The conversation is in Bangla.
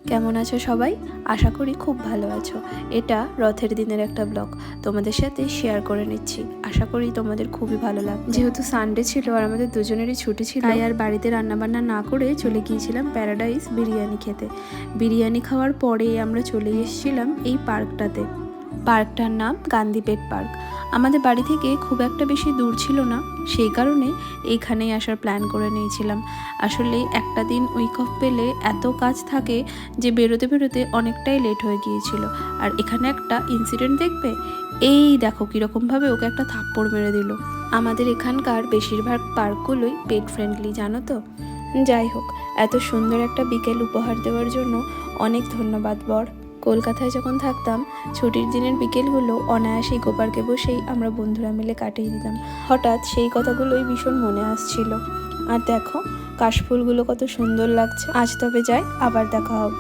কেমন আছো সবাই? আশা করি খুব ভালো আছো। এটা রথের দিনের একটা ব্লগ তোমাদের সাথে শেয়ার করে নিচ্ছি। আশা করি তোমাদের খুবই ভালো লাগবে। যেহেতু সানডে ছিল আর আমাদের দুজনেরই ছুটি ছিল, তাই আর বাড়িতে রান্নাবান্না না করে চলে গিয়েছিলাম প্যারাডাইস বিরিয়ানি খেতে। বিরিয়ানি খাওয়ার পরে আমরা চলে এসেছিলাম এই পার্কটাতে। পার্কটার নাম গান্ধীপেট পার্ক। আমাদের বাড়ি থেকে খুব একটা বেশি দূর ছিল না, সেই কারণে এইখানেই আসার প্ল্যান করে নিয়েছিলাম। আসলে একটা দিন উইক অফ পেলে এত কাজ থাকে যে বেরোতে বেরোতে অনেকটাই লেট হয়ে গিয়েছিল। আর এখানে একটা ইনসিডেন্ট দেখবে, এই দেখো কীরকমভাবে ওকে একটা থাপ্পড় মেরে দিল। আমাদের এখানকার বেশিরভাগ পার্কগুলোই পেট ফ্রেন্ডলি, জানো তো। যাই হোক, এত সুন্দর একটা বিকেল উপহার দেওয়ার জন্য অনেক ধন্যবাদ বর। কলকাতায় যখন থাকতাম, ছুটির দিনের বিকেলগুলো অনায়াসেই ইকোপার্কে বসেই আমরা বন্ধুরা মিলে কাটিয়ে দিতাম। হঠাৎ সেই কথাগুলোই ভীষণ মনে আসছিল। আর দেখো কাশফুলগুলো কত সুন্দর লাগছে। আজ তবে যাই, আবার দেখা হবে।